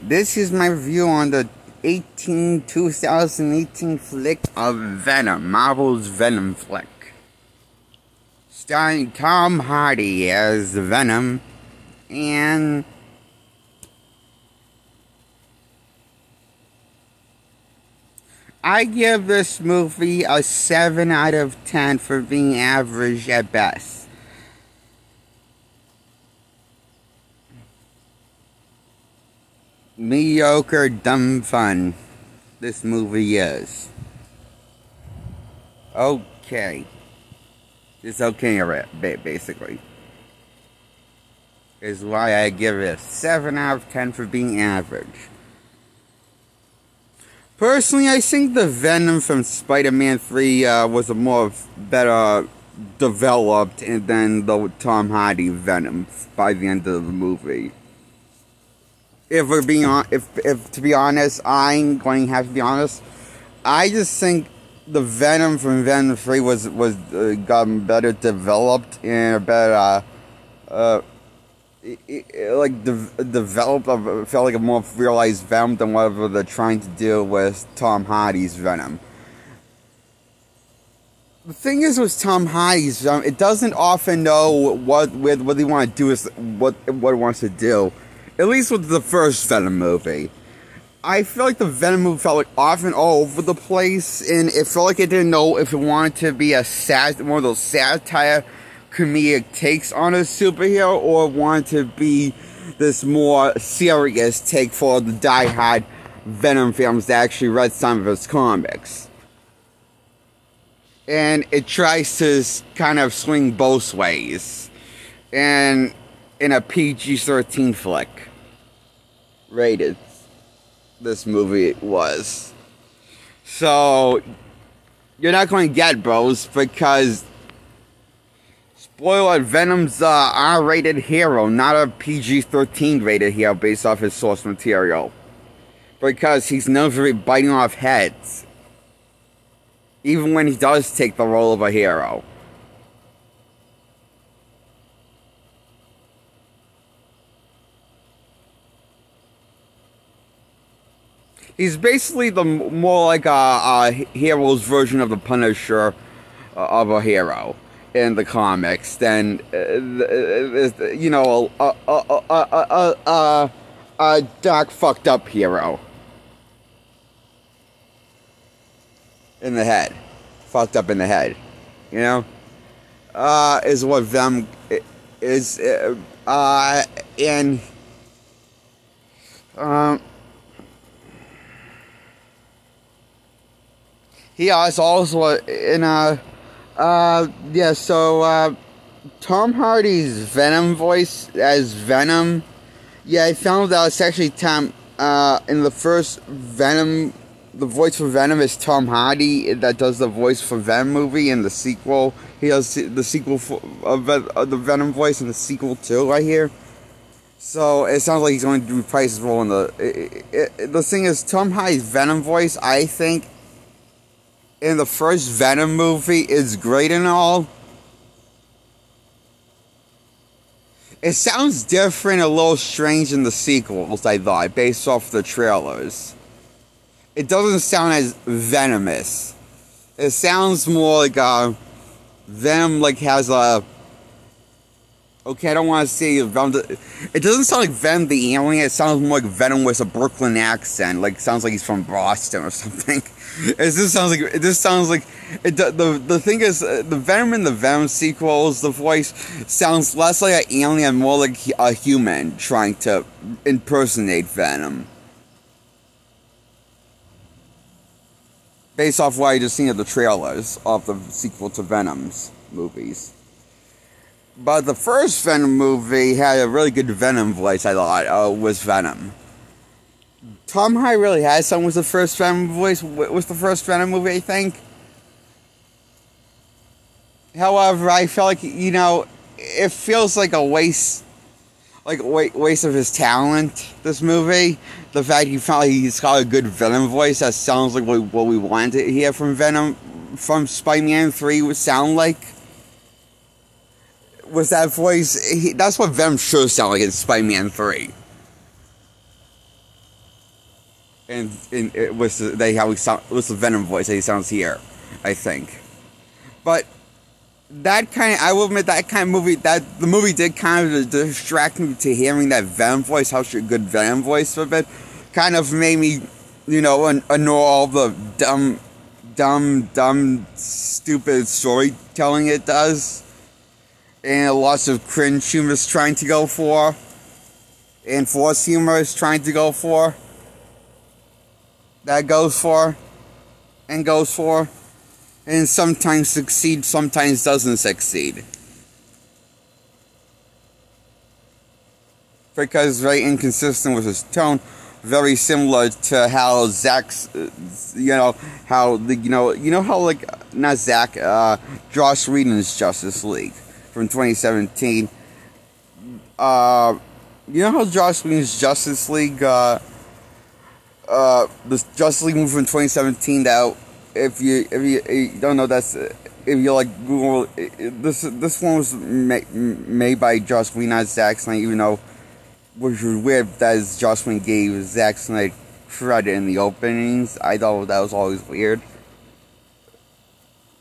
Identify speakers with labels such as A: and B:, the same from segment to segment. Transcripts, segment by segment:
A: This is my review on the 2018 flick of Venom, Marvel's Venom flick. Starring Tom Hardy as Venom, and I give this movie a 7 out of 10 for being average at best. Mediocre, dumb fun. This movie is. Okay. It's okay, basically. Is why I give it a 7 out of 10 for being average. Personally, I think the Venom from Spider-Man 3 was a better developed than the Tom Hardy Venom by the end of the movie. If we're being to be honest, I'm going to have to be honest. I just think the Venom from Venom 3 was gotten better developed and a better developed. Felt like a more realized Venom than whatever they're trying to do with Tom Hardy's Venom. The thing is with Tom Hardy's Venom, it doesn't often know what they want to do is what it wants to do. At least with the first Venom movie. I feel like the Venom movie felt like often all over the place, and it felt like it didn't know if it wanted to be one of those satire comedic takes on a superhero, or wanted to be this more serious take for the die-hard Venom fans that actually read some of his comics. And it tries to kind of swing both ways. And in a PG-13 flick. Rated. This movie was. So, you're not going to get bros because, spoiler, Venom's a R-rated hero, not a PG-13 rated hero based off his source material. Because he's known for biting off heads. Even when he does take the role of a hero. He's basically more like a hero's version of the Punisher of a hero in the comics than a dark, fucked up hero in the head, fucked up in the head, is what Venom is, he is also in Tom Hardy's Venom voice as Venom. Yeah, I found that it's actually in the first Venom, the voice for Venom is Tom Hardy that does the voice for Venom movie. In the sequel, he does the sequel of the Venom voice in the sequel too, right here. So it sounds like he's going to reprise his role in the thing is, Tom Hardy's Venom voice, I think, in the first Venom movie is great and all. It sounds different, a little strange in the sequels, I thought, based off the trailers. It doesn't sound as venomous. It sounds more like Venom has a... Okay, I don't want to say Venom. It doesn't sound like Venom the alien. It sounds more like Venom with a Brooklyn accent. Like, sounds like he's from Boston or something. The thing is, the Venom in the Venom sequels, the voice sounds less like an alien, more like a human trying to impersonate Venom. Based off what I just seen of the trailers of the sequel to Venom's movies. But the first Venom movie had a really good Venom voice, I thought, was Venom. Tom Hardy really had some with the first Venom voice, with the first Venom movie, I think. However, I felt like, it feels like a waste of his talent, this movie. The fact he felt like he's got a good Venom voice that sounds like what we wanted to hear from Venom, from Spider-Man 3 would sound like. With that voice, that's what Venom should sound like in Spider-Man 3. and it was how he sound, it was the Venom voice that he sounds here, I think. But that kind of, I will admit, that kind of movie, that the movie did kind of distract me to hearing that Venom voice, how good Venom voice for a bit, kind of made me, ignore all the dumb, stupid storytelling it does, and lots of cringe humor is trying to go for, and forced humor is trying to go for, that goes for, and sometimes succeeds, sometimes doesn't succeed. Because very inconsistent with his tone, very similar to how Zach's, how not Zach, Joss Whedon's Justice League from 2017. How Joss Whedon's Justice League, the Justice League movie from 2017, that if you don't know, that's if you like Google, this one was made by Joss Whedon, not Zack Snyder, even though, which was weird that Joss Whedon gave Zack Snyder credit in the openings. I thought that was always weird,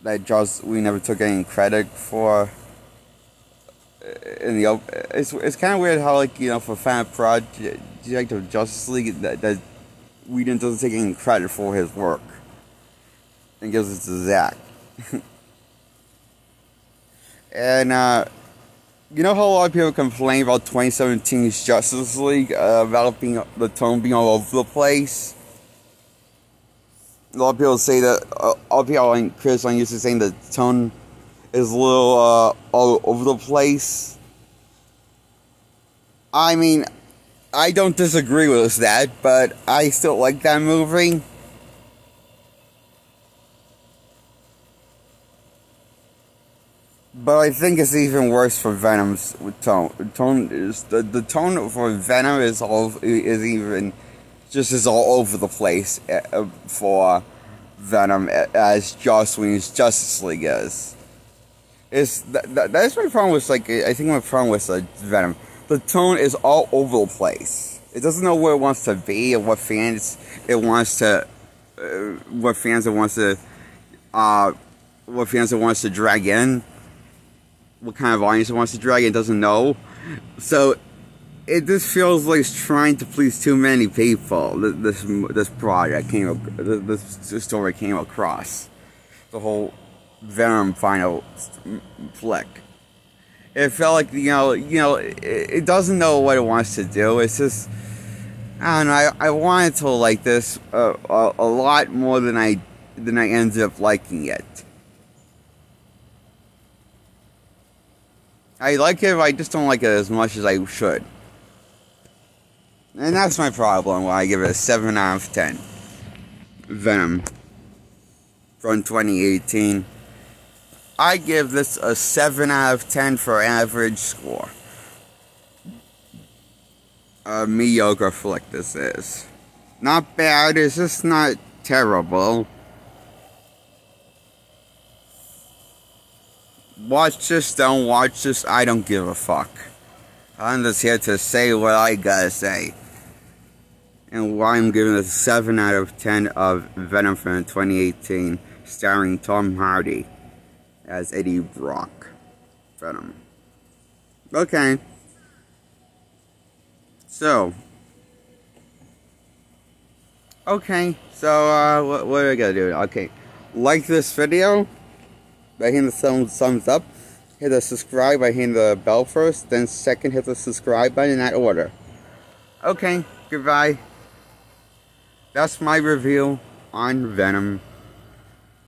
A: that Joss Whedon never took any credit for in the it's kind of weird how, for fan project of Justice League, that Whedon doesn't take any credit for his work and gives it to Zach. And how a lot of people complain about 2017's Justice League, about the tone being all over the place. A lot of people say that, all people like Chris on used to saying the tone is a little all over the place. I mean, I don't disagree with that, but I still like that movie. But I think it's even worse for Venom's tone. The tone for Venom is even just as all over the place for Venom as Joss Whedon's Justice League is. That's my problem with, I think my problem with Venom. The tone is all over the place. It doesn't know where it wants to be and what fans it wants to drag in. What kind of audience it wants to drag in, it doesn't know. So it just feels like it's trying to please too many people. This story came across. The whole Venom final flick. It felt like it doesn't know what it wants to do. It's just, I don't know. I wanted to like this a lot more than I ended up liking it. I like it, but I just don't like it as much as I should. And that's my problem when I give it a 7 out of 10. Venom from 2018. I give this a 7 out of 10 for average score. A mediocre flick this is. Not bad, it's just not terrible. Watch this, don't watch this, I don't give a fuck. I'm just here to say what I gotta say. And why I'm giving this a 7 out of 10 of Venom from 2018, starring Tom Hardy as Eddie Brock. Venom. Okay. So. Okay, so, what do I gotta do? Okay. Like this video by hitting the thumbs up, hit the subscribe by hitting the bell first, then second hit the subscribe button in that order. Okay, goodbye. That's my review on Venom.